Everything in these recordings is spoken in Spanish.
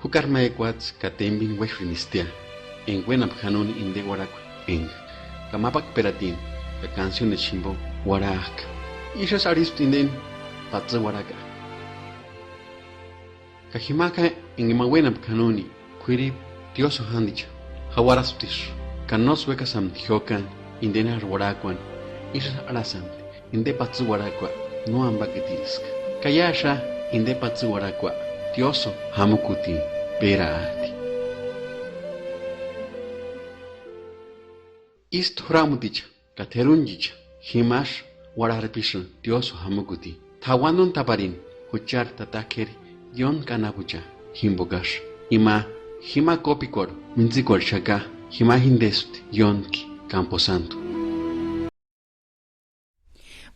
Jucarmaecuatz catembin huexrinistia, en Huenapjanun inde Guaracua, en Camapac Peratín, la canción de Chimbo, Guarac. Ishas aristinden, Patza Guaraca. Cajimaka en Imahuenapjanuni, Quiri, Tioso Handicha, Hawarasutish, Canos Huecasam Tijocan, Indena Guaracuan, Ishas Arasam, Inde Patza Guaracua, no ambaquetilsk. Kayasha, Inde Patza Guaracua, Tioso Hamukuti. Perati. Ist Ramutich, Caterunjich, Himash, Wararpishan, Dioso Hamukuti, Tawanun Tabarin, Huchar Tatakeri, Yon Kanabucha, Himbogash, Hima Copicor, Minzicor Shaka, Hima Hindest, Yonki, Camposanto.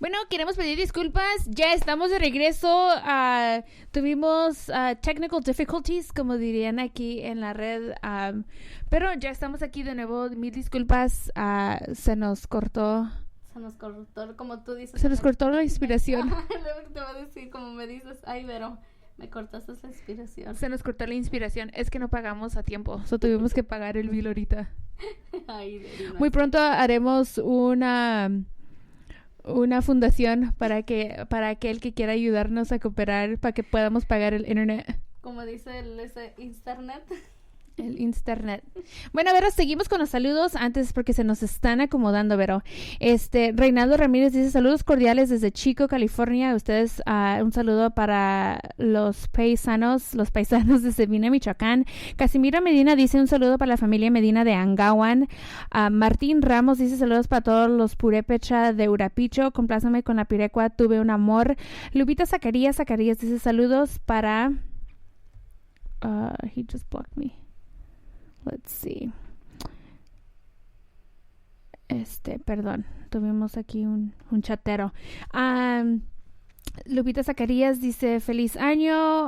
Bueno, queremos pedir disculpas. Ya estamos de regreso. Tuvimos technical difficulties, como dirían aquí en la red. Pero ya estamos aquí de nuevo. Mil disculpas. Se nos cortó. Se nos cortó, como tú dices. Se nos cortó la inspiración. Luego te voy a decir, como me dices, ay, Vero, me cortaste la inspiración. Se nos cortó la inspiración. Es que no pagamos a tiempo. Tuvimos que pagar el bill ahorita. Ay, muy pronto haremos una fundación para aquel que quiera ayudarnos a cooperar para que podamos pagar el internet. Como dice ese internet. El internet. Bueno, Vero, seguimos con los saludos antes porque se nos están acomodando, Vero. Reinaldo Ramírez dice saludos cordiales desde Chico, California. Ustedes, un saludo para los paisanos de Sabina, Michoacán. Casimiro Medina dice un saludo para la familia Medina de Angawan. Martín Ramos dice saludos para todos los purépecha de Urapicho. Complázame con la pirecua, tuve un amor. Lupita Zacarías dice saludos para... he just blocked me. Let's see. Perdón, tuvimos aquí un chatero. Lupita Zacarías dice feliz año.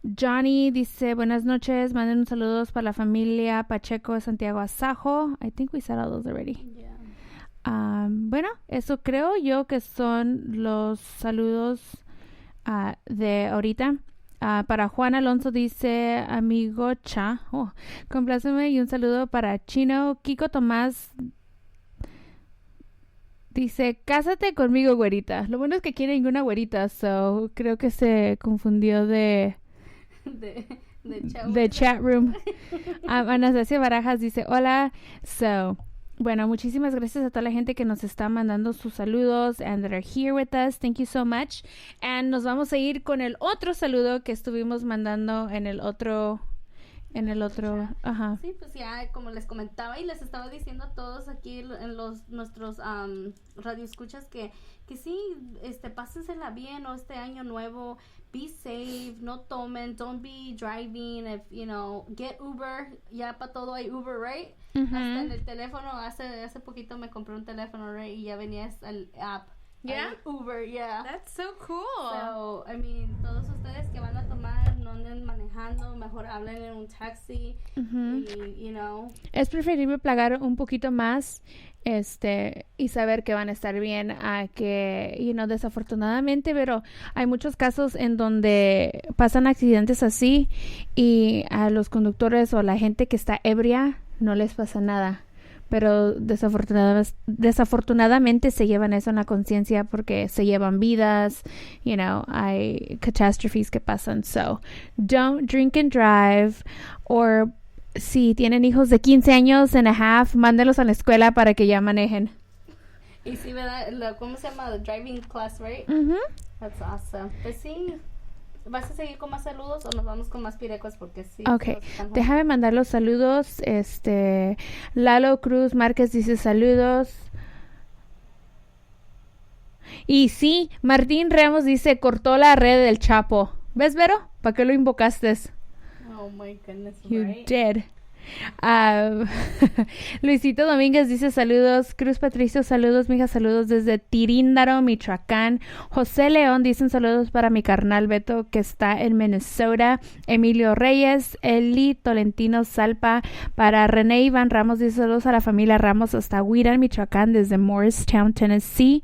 Johnny dice buenas noches, manden un saludos para la familia Pacheco de Santiago Asajo. I think we said all those already. Yeah. Bueno, eso creo yo que son los saludos de ahorita. Para Juan Alonso dice amigo Cha, compláceme, y un saludo para Chino. Kiko Tomás dice cásate conmigo, güerita. Lo bueno es que aquí no hay ninguna güerita, so creo que se confundió de chat room. Anastasia Barajas dice hola. Bueno, muchísimas gracias a toda la gente que nos está mandando sus saludos and that are here with us. Thank you so much. And nos vamos a ir con el otro saludo que estuvimos mandando en el otro. Ajá. Sí, pues ya como les comentaba y les estaba diciendo a todos aquí en nuestros radioescuchas que sí, pásensela bien, ¿no? Este año nuevo, be safe, no tomen, don't be driving, get Uber, ya para todo hay Uber, right? Uh-huh. Hasta en el teléfono, hace poquito me compré un teléfono, right? Y ya venía el app. Yeah? Uber, yeah. That's so cool. So, todos ustedes que van a tomar, no anden manejando, mejor hablen en un taxi. Uh-huh. Y, Es preferible pagar un poquito más, y saber que van a estar bien a que, desafortunadamente, pero hay muchos casos en donde pasan accidentes así y a los conductores o a la gente que está ebria no les pasa nada. Pero desafortunadamente se llevan eso en la conciencia porque se llevan vidas, hay catástrofes que pasan. So, don't drink and drive, or si tienen hijos de 15 años and a half, mándenlos a la escuela para que ya manejen. Y sí, ¿verdad? ¿Cómo se llama? The driving class, right? Mm-hmm. That's awesome. Pues sí. ¿Vas a seguir con más saludos o nos vamos con más pirecos? Porque sí. Okay, déjame mandar los saludos. Lalo Cruz Márquez dice saludos. Y sí, Martín Ramos dice cortó la red del Chapo. ¿Ves, Vero? ¿Para qué lo invocaste? Oh my goodness. You right? did. Luisito Domínguez dice saludos. Cruz Patricio, saludos, mija, saludos desde Tiríndaro, Michoacán. José León dice saludos para mi carnal Beto que está en Minnesota. Emilio Reyes, Eli Tolentino Salpa. Para René Iván Ramos dice saludos a la familia Ramos hasta Huiran, Michoacán, desde Morristown, Tennessee.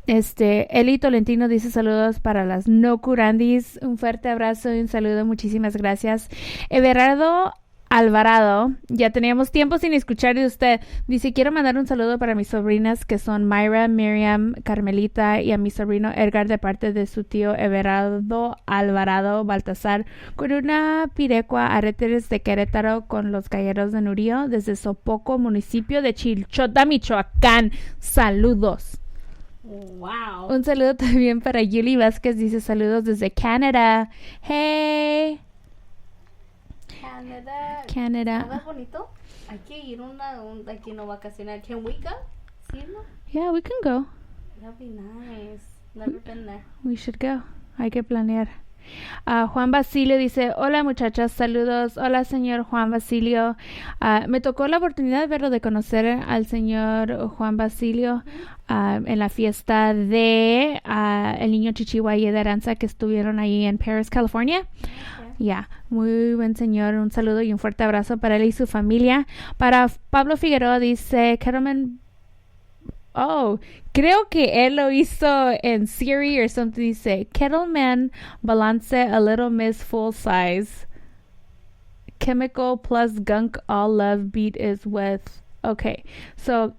Eli Tolentino dice saludos para las no curandis. Un fuerte abrazo y un saludo. Muchísimas gracias. Everardo Alvarado, ya teníamos tiempo sin escuchar de usted. Dice, quiero mandar un saludo para mis sobrinas que son Mayra, Miriam, Carmelita y a mi sobrino Edgar de parte de su tío Everardo Alvarado Baltasar con una pirecua aretes de Querétaro con los galleros de Nurío desde Sopoco, municipio de Chilchota, Michoacán. Saludos. Wow. Un saludo también para Yuli Vázquez, dice saludos desde Canadá. Hey. Canadá. ¿Nada bonito? Hay que ir aquí no vacacionar. Can we go? ¿Sí, no? Yeah, we can go. That'd be nice. Never been there. We should go. Hay que planear. Juan Basilio dice, hola muchachas, saludos. Hola señor Juan Basilio. Me tocó la oportunidad de conocer al señor Juan Basilio en la fiesta de el niño Chichihuahua de Aranza que estuvieron ahí en Paris, California. Ya, muy buen señor, un saludo y un fuerte abrazo para él y su familia. Para Pablo Figueroa dice, Kettleman, creo que él lo hizo en Siri o something, dice, Kettleman balance a little miss full size. Chemical plus gunk all love beat is with. Okay, so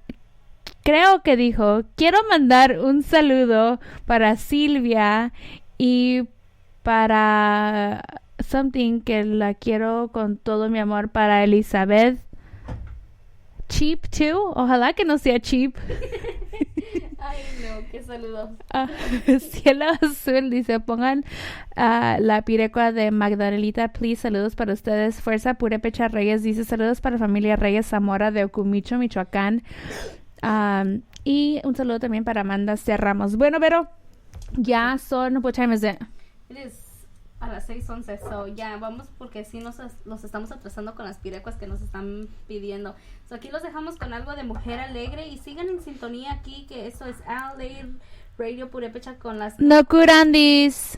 creo que dijo, quiero mandar un saludo para Silvia y para something que la quiero con todo mi amor para Elizabeth. Cheap too. Ojalá que no sea cheap. Ay, no, qué saludos. Cielo Azul dice, pongan la pirecua de Magdalita, please. Saludos para ustedes. Fuerza Purépecha Reyes dice, saludos para familia Reyes Zamora de Ocumicho, Michoacán. Y un saludo también para Amanda C. Ramos. Bueno, pero ya son, what time is it? It is a las 6:11, so ya vamos porque sí los estamos atrasando con las pirecuas que nos están pidiendo. So aquí los dejamos con algo de Mujer Alegre y sigan en sintonía aquí, que eso es LA Radio Purépecha con las No Curandis.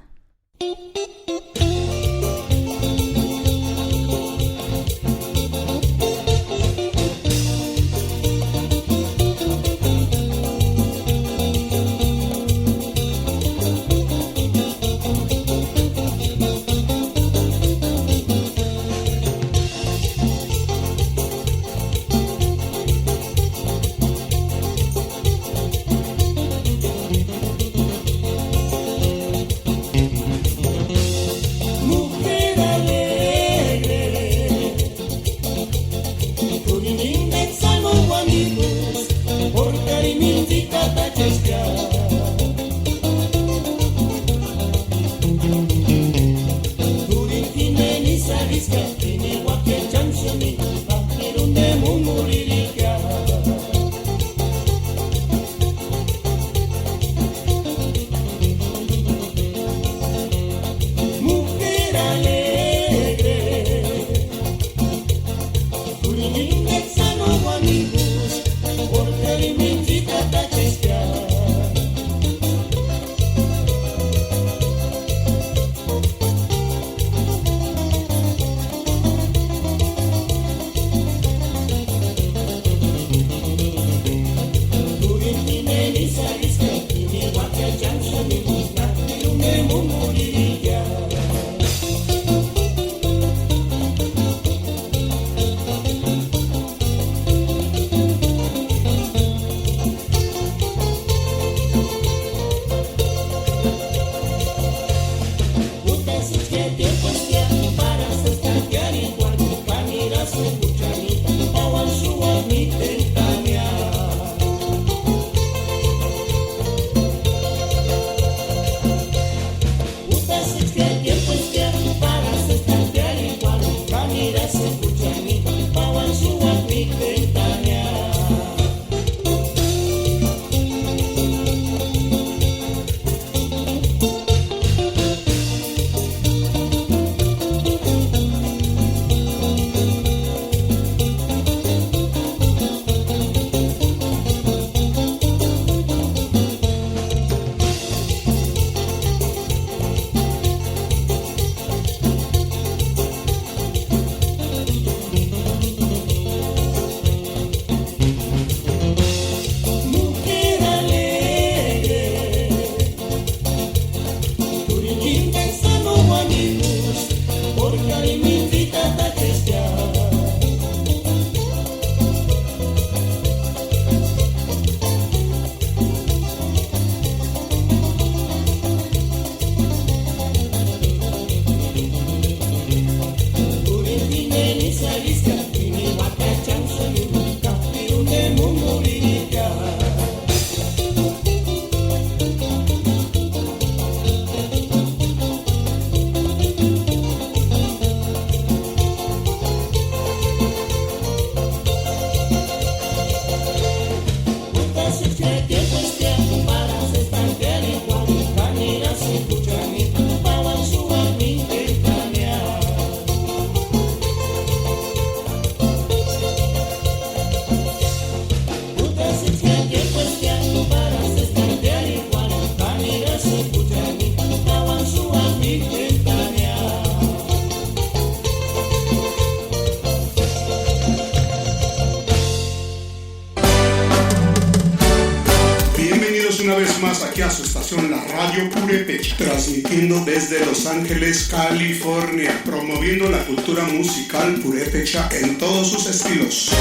más aquí a su estación, la Radio Purépecha, transmitiendo desde Los Ángeles, California, promoviendo la cultura musical purépecha en todos sus estilos.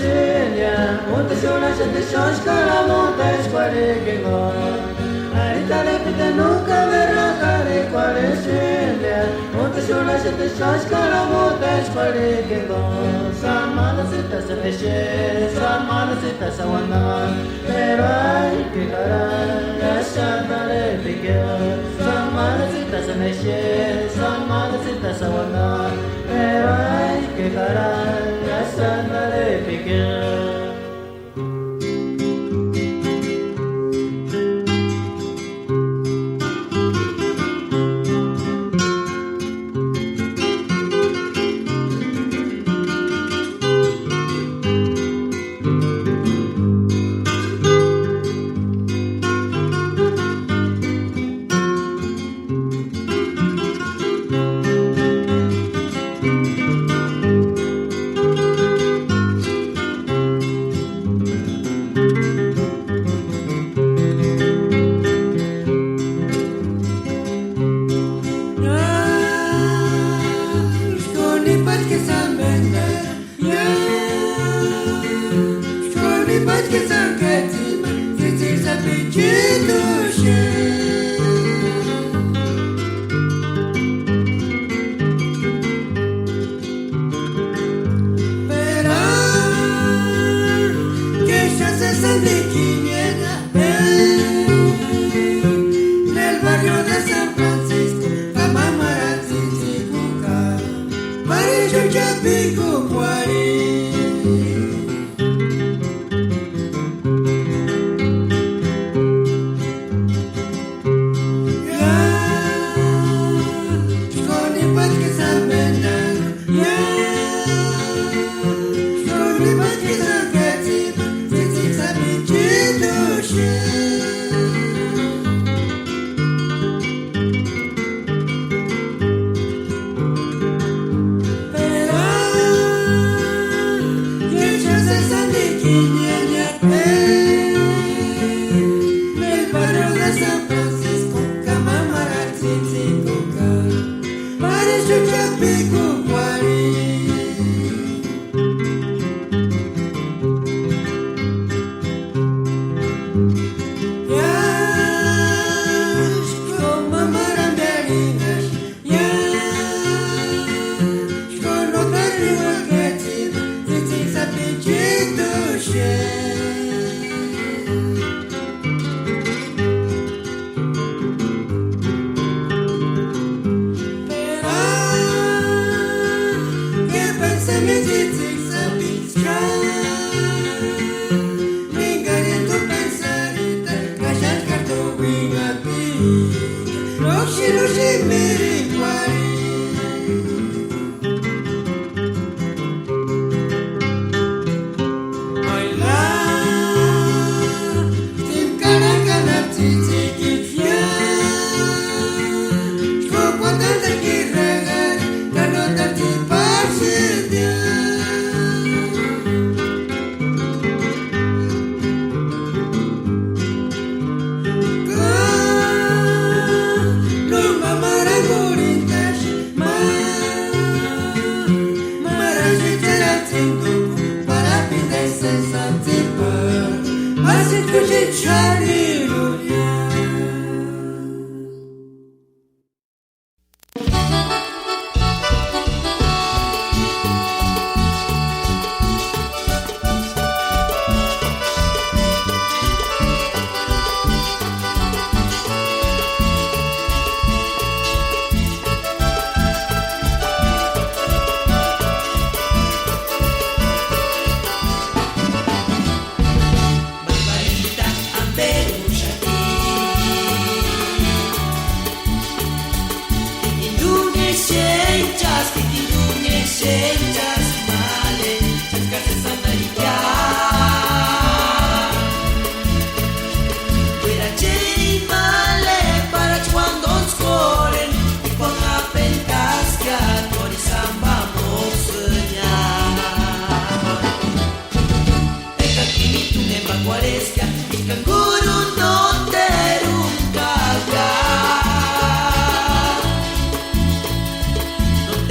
Silia, monte sola se te soscara, monte square che go. Arita repite nunca verrà care quale Silia, monte sola se te soscara, monte square che go. Samana se te se pesce, samana se te sa wana, pero ai che cara, lasciata le picche. Samana se te se pesce, samana se te sa wana, pero ai che cara, lasciata le picche.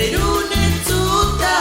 Perune tsuta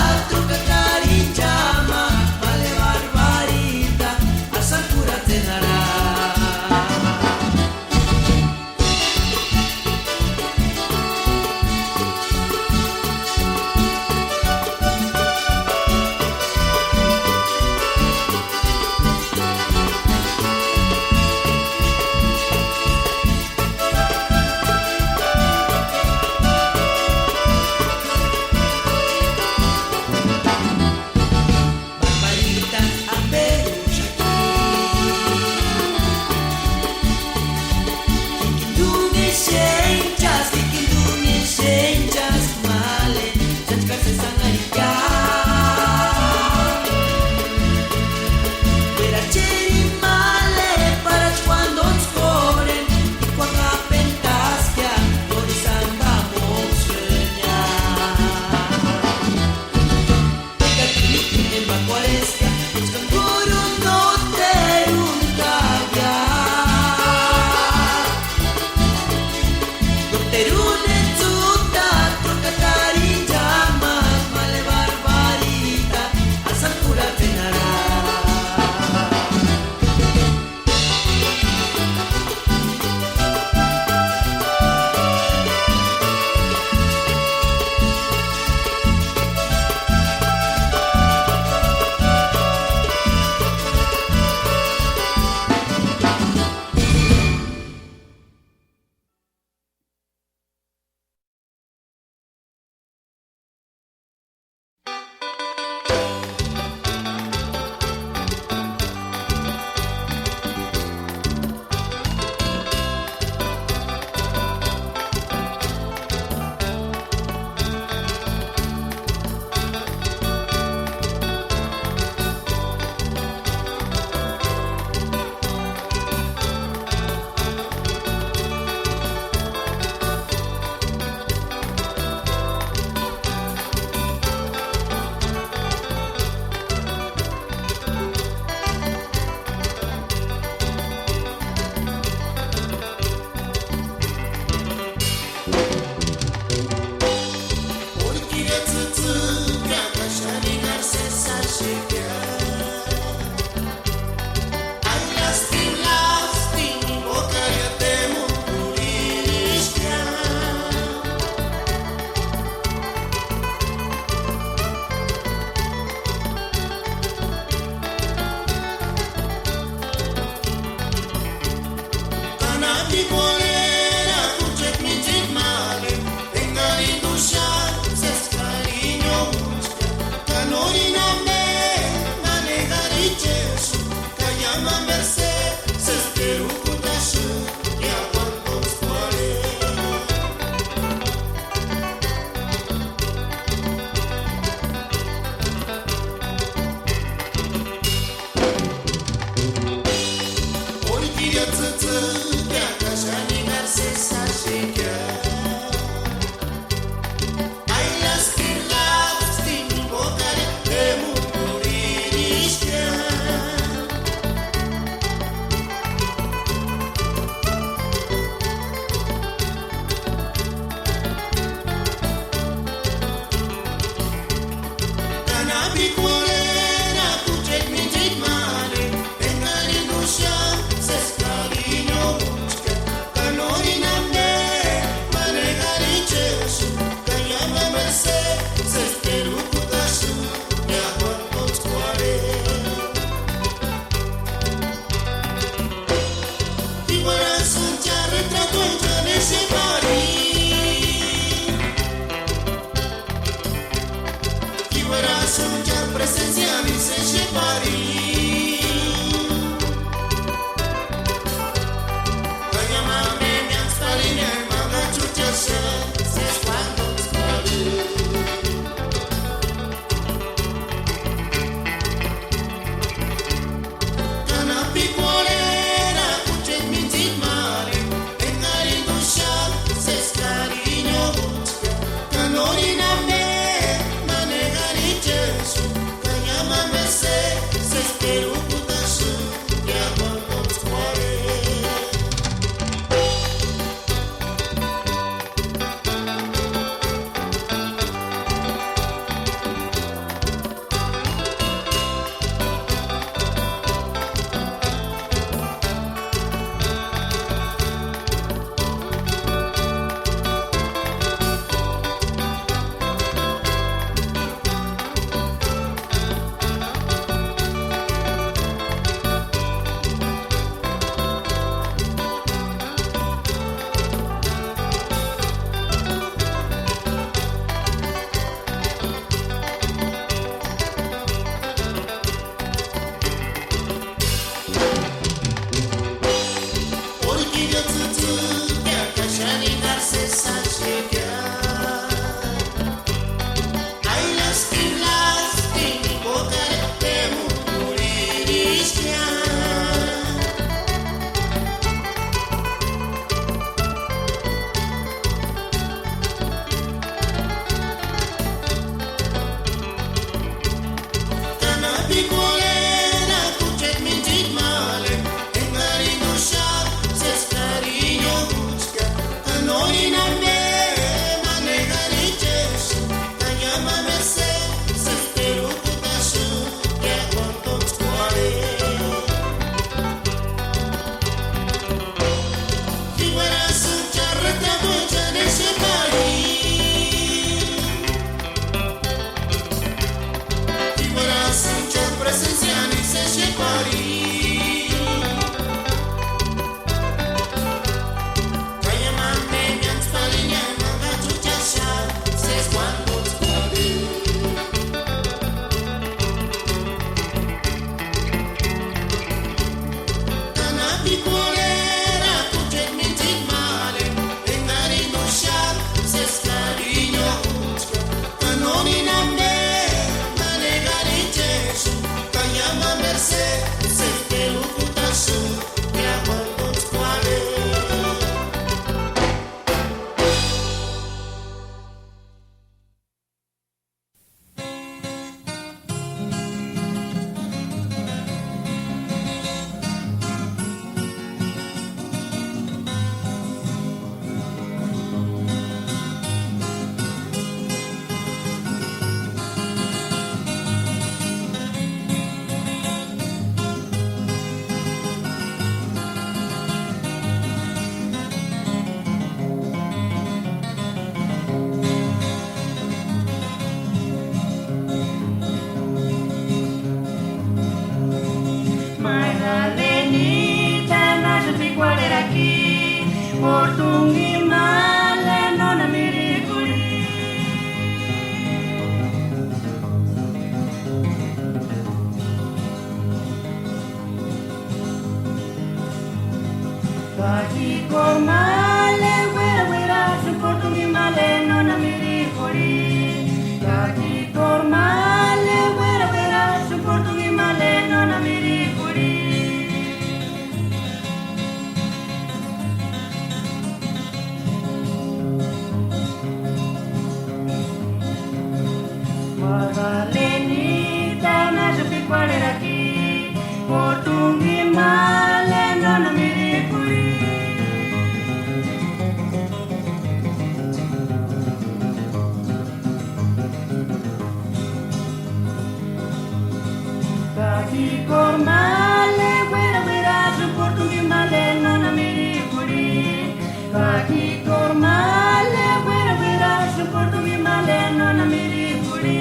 male, güera, güera, soporto mi male, no na miri guri.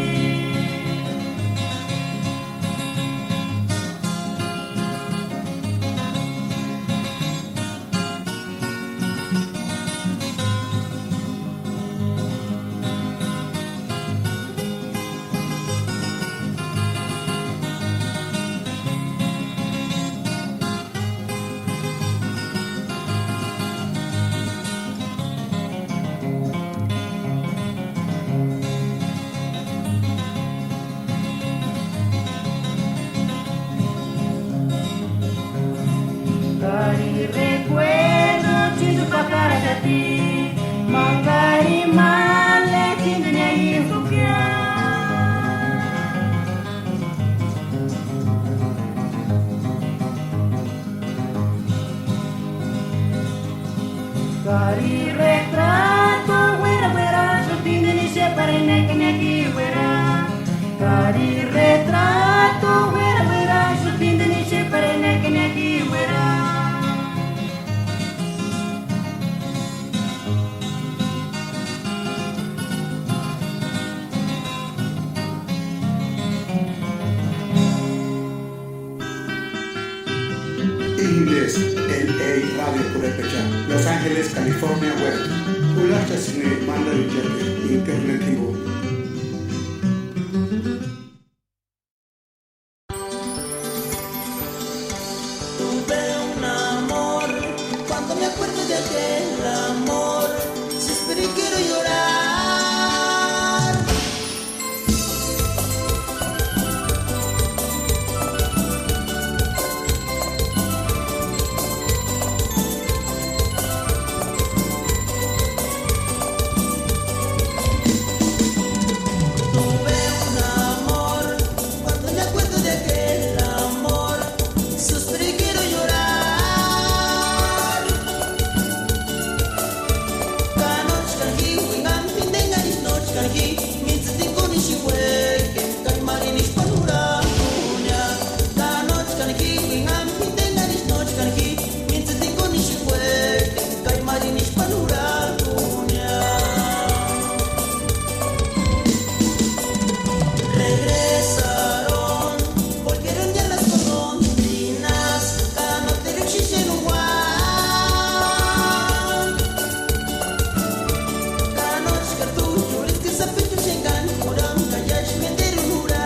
Dari recuerdo chido papara de ti, mangari male tindinya yifukya. Dari retrato güera güera, su tindini se pare neki neki güera. Dari retrato güera güera, su tindini se pare neki neki güera. Inglés, LA Radio Purepecha, Los Ángeles, California Web. Ulacha Sine, Manda Villete, Internet Vivo. Tuve un amor, cuando me acuerdo de aquel amor, si espero y quiero llorar. Tuve un amor, cuando me acuerdo de aquel amor, suspiro y quiero llorar. Kanoch kanji, wingan pindengan is noch kanji, mince tikon is iweke, kay marin is panura punya. Kanoch kanji, wingan pindengan is noch kanji, mince tikon is iweke, kay marin is panura punya. Regresaron, volvieron ya las golondrinas, canoteros en Juan. Canoch cartucho, es que zapitos en gan, curam, callash, mendero nuran.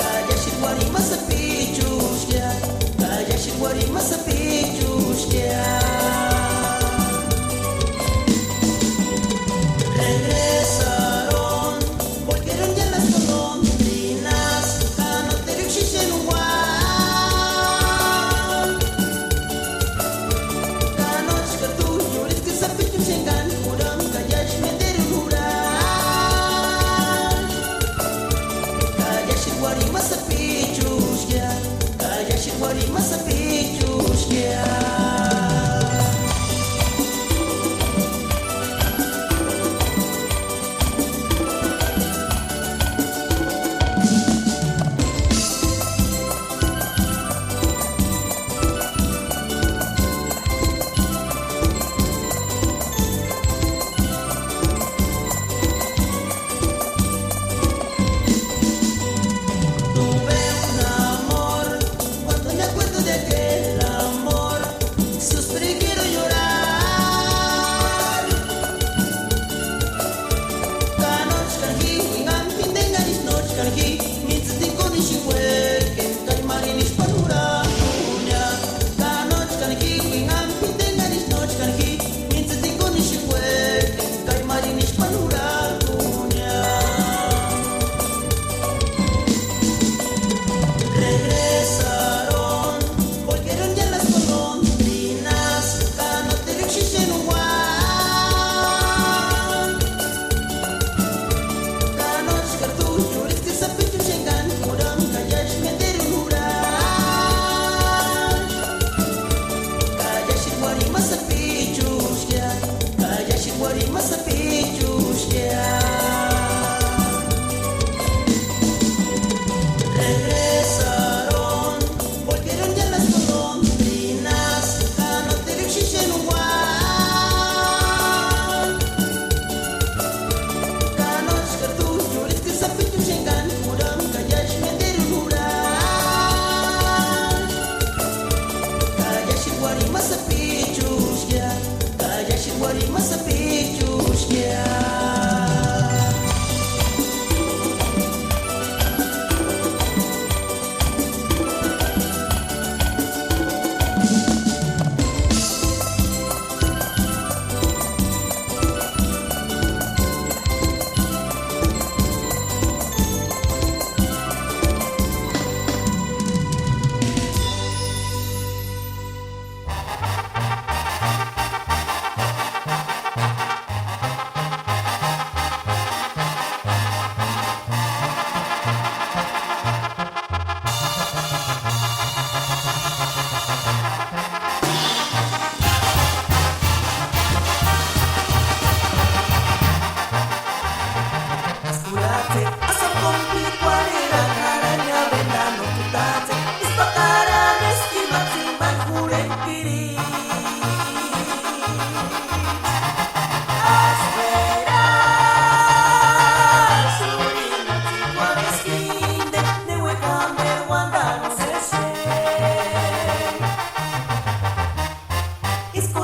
Callash, guarima, zapichus, ya. Callash, guarima, zapichus, ya. Regresaron, volvieron ya las golondrinas, canoteros en Juan. Canoch cartucho, es que zapitos en gan, curam, callash, mendero nuran. Callash, guarima, zapichus, ya. Callash, guarima, zapichus, ya. Tuve un amor, cuando me acuerdo de aquel amor, suspiro y quiero llorar. Kanoch kanji, wingan pindengan is noch kanji, mince tikon is iweke, kay marin is panura punya. Kanoch kanji, wingan pindengan is noch kanji, mince tikon is iweke, kay marin is panura punya. Regresaron, volvieron ya las golondrinas, canoteros en Juan. Canoch cartucho, es que zapitos en gan, curam, callash, mendero nuran. Callash, guarima, zapichus, ya. Callash, guarima, zapichus, ya. Regresaron, volvieron ya las golondrinas, canoteros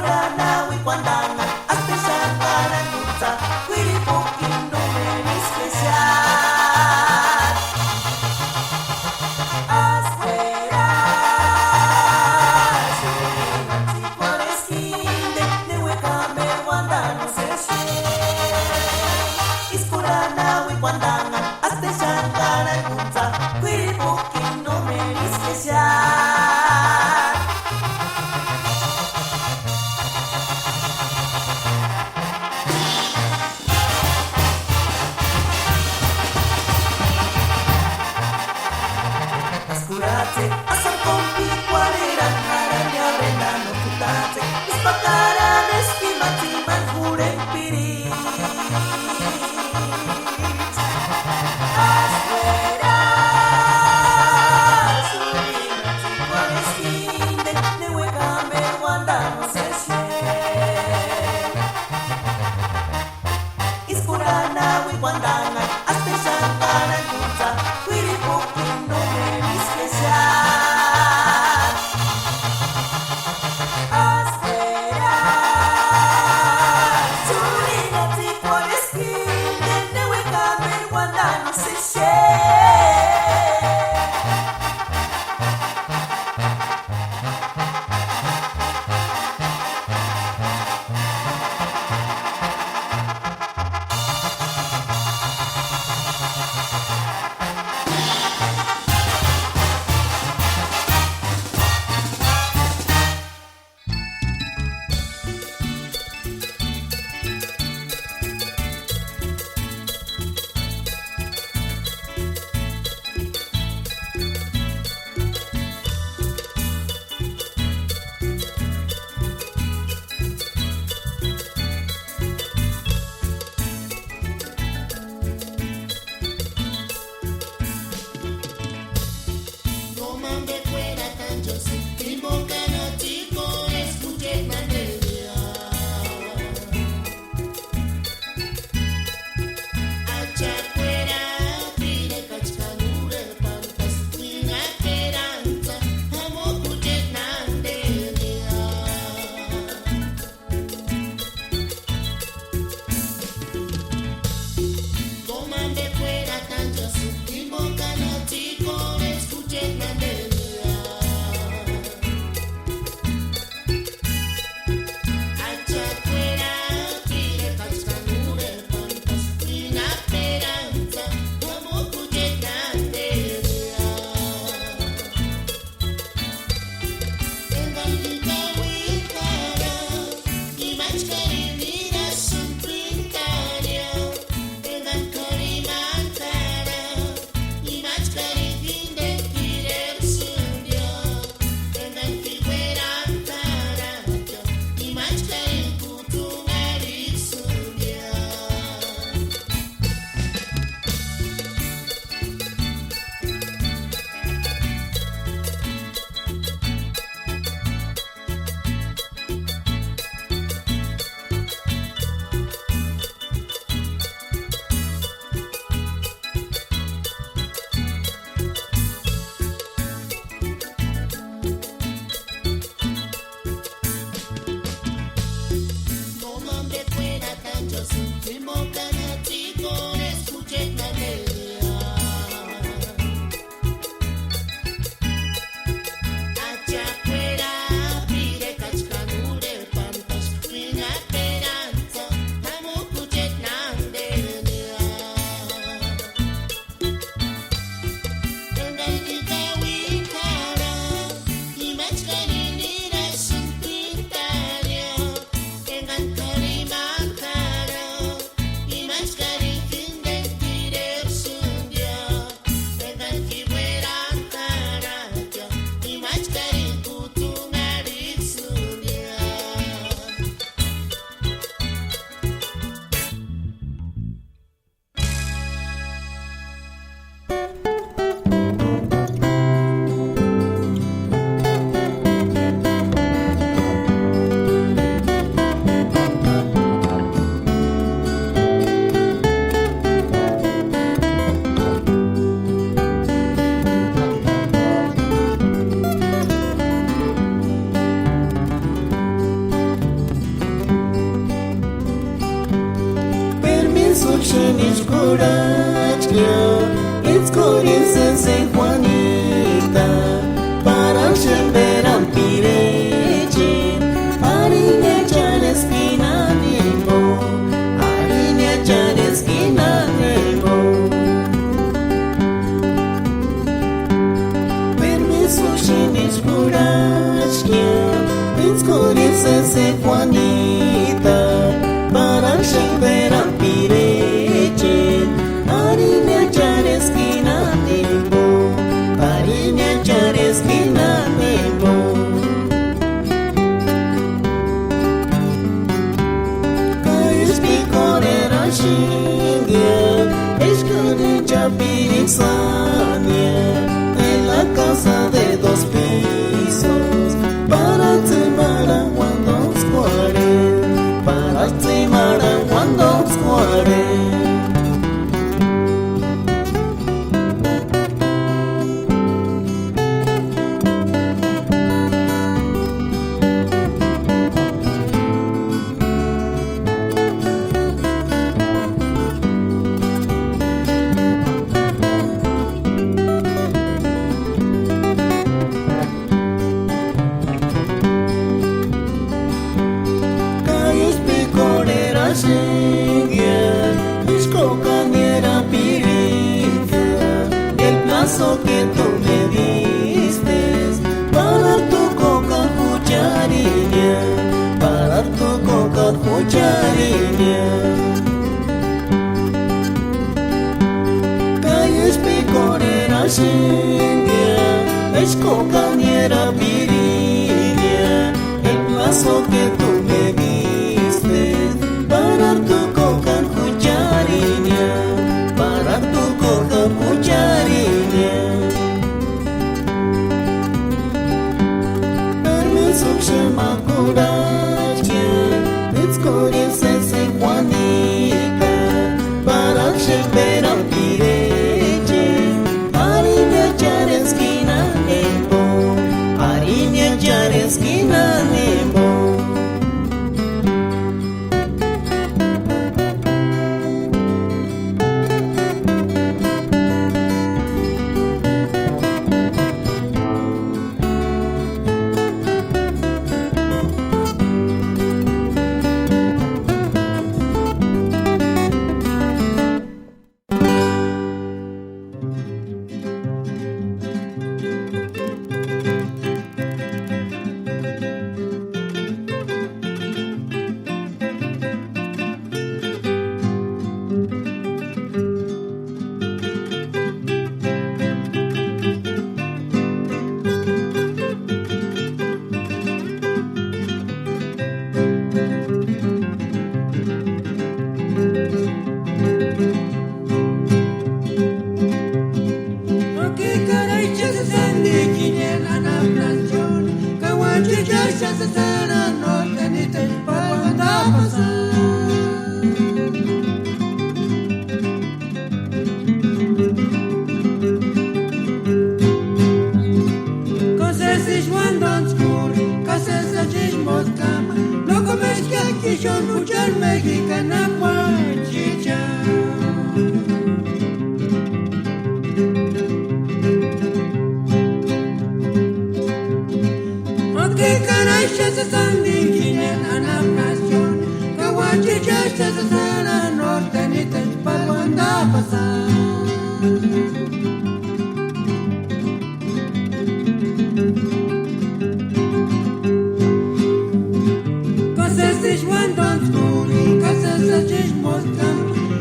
Iskurana wikwandanga Asteshangara nutsa Wiripuki numeri especial Aspera Nanti Palestine Newekame wandano seshe Iskurana wikwandanga Asteshangara nutsa Wiripuki numeri especial mis curachia, it's corinse se Juanita, para semberan pirechi, arinya chanes kinanimo, arinya chanes kinanimo. Permiso si mis curachia, it's corinse se Juanita, para semberan pirechi, arinya chanes kinanimo, arinya chanes kinanimo. Kayus picorera shingia, escudilla pirixania, en la casa de 2 pisos, para temara cuando square, para temara cuando square. Calles picorera shingia, escocañera pirita, el plazo que tú me diste para tu coca cuchariña, para tu coca cuchariña. Calles picorera shingia, escocañera pirita, el plazo que tú me diste para tu coca cuchariña, para tu coca cuchariña. Permiso se macurache, it's corinse se Juanita, para semberan pireche, arinya chanes kinanimo, arinya chanes kinanimo. Mexicana guachicha. Aunque caray se están dirigiendo a la nación, que guachicha se será norte ni te para cuando pasar.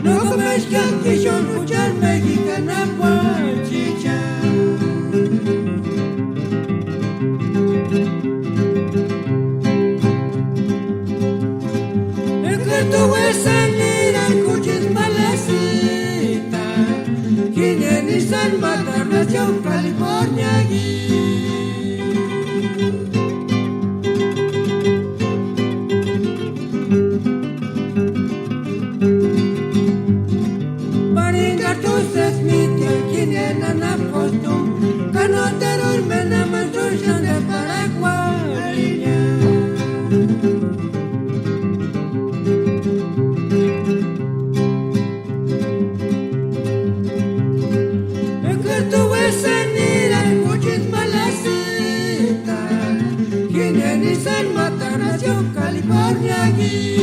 No comes que yo escuchar mexicana guachicha. El que tú es salir al coche es malacita, quien en San Mateo nació California. California aquí.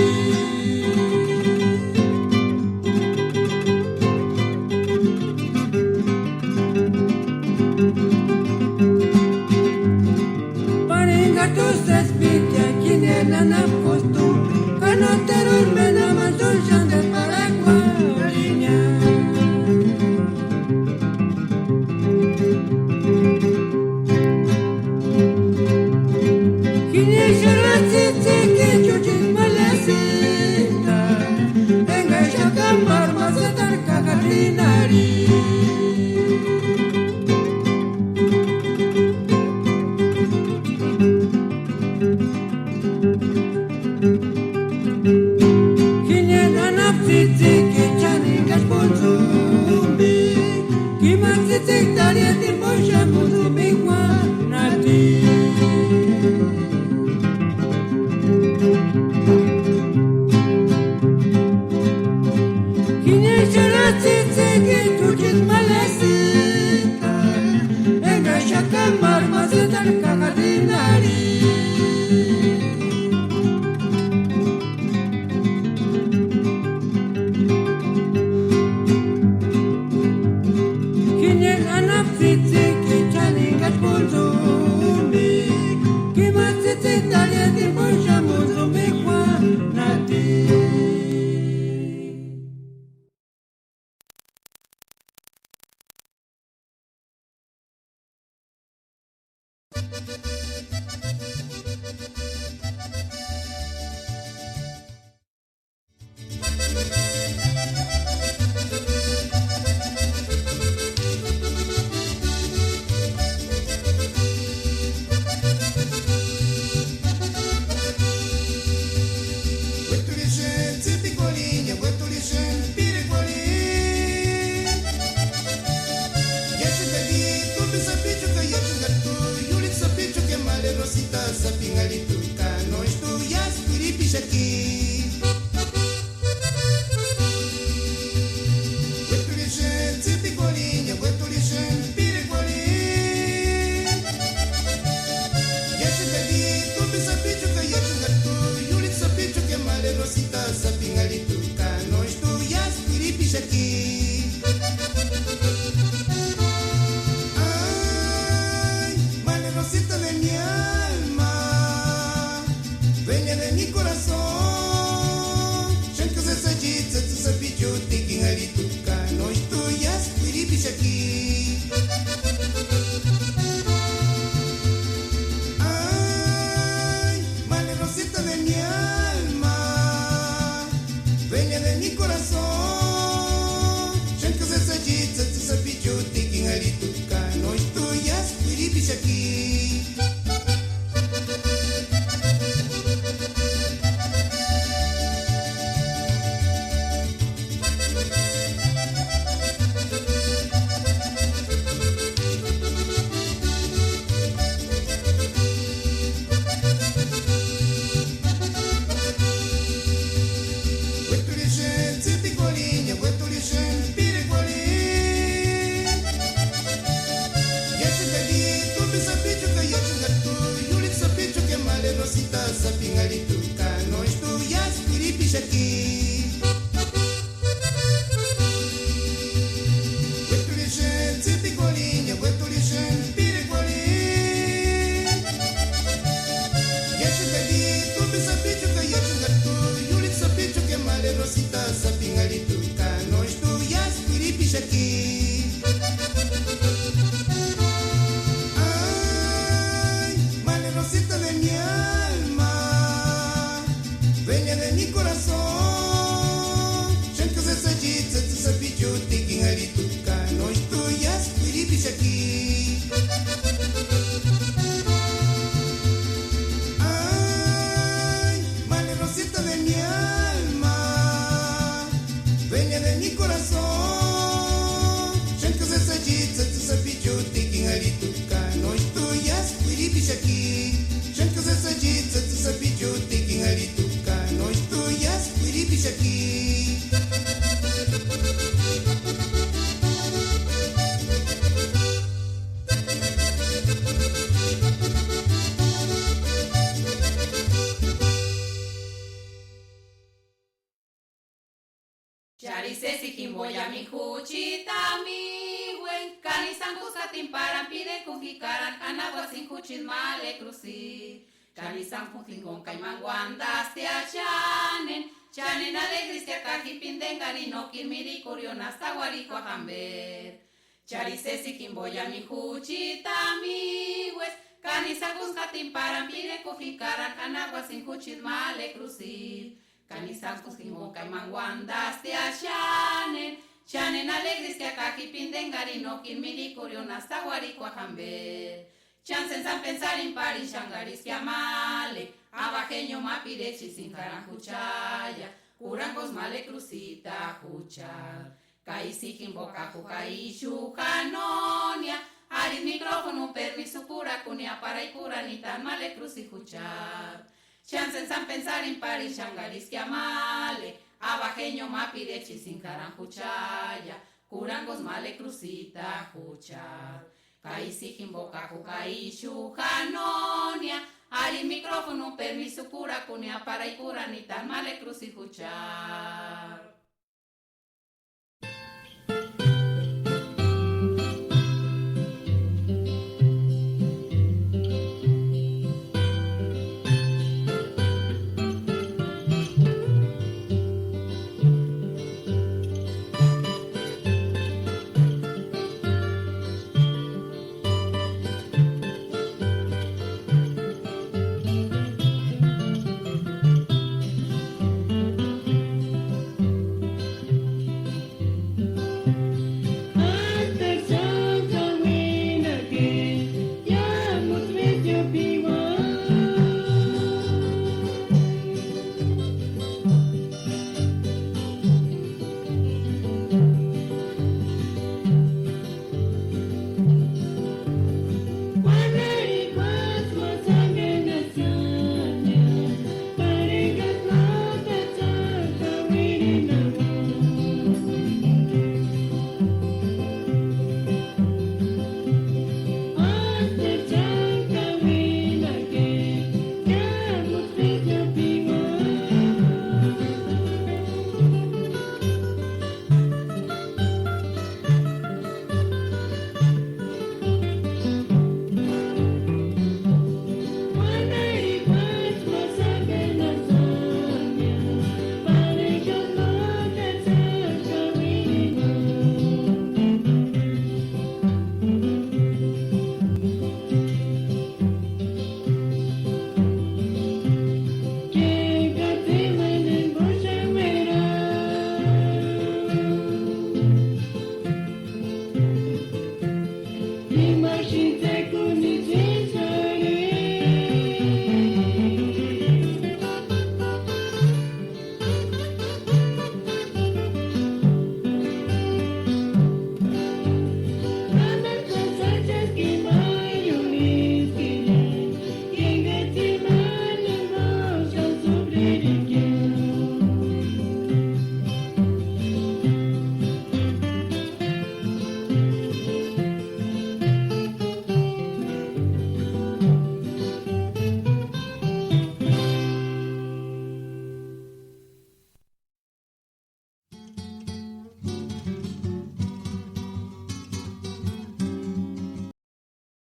Charisesi kimboya mi huchita mi wen Canisan kuskatin paran pide kufikaran Anagua sin huchis male cruci Canisan kutingon kaiman guandas te achanen Chanen alegris te akajipinden no kilmiri kurion hasta guarico a jamber Charisesi kimboya mi huchita mi wes Canisan kuskatin paran pide kufikaran Anagua sin huchis male cruci Canisan kutingon kaiman guandas te achanen Chanen alegris que acá pinden no kilmiri kurion hasta guarico a jamber Chansen san pensar en pari shangaris que amale Abajeño mapirechi sin caranjuchaya Curangos male crucita juchar Caisikin boca jucai chujanonia Aris micrófono permiso pura cunia para y pura ni tan male cruci juchar Chansen san pensar en pari shangaris que amale Abajeño mapirechi sin caranjuchaya Curangos male crucita juchar Caisikin boca jucai chujanonia Ari micrófono permiso cura cunia para y cura ni tan male cruci juchar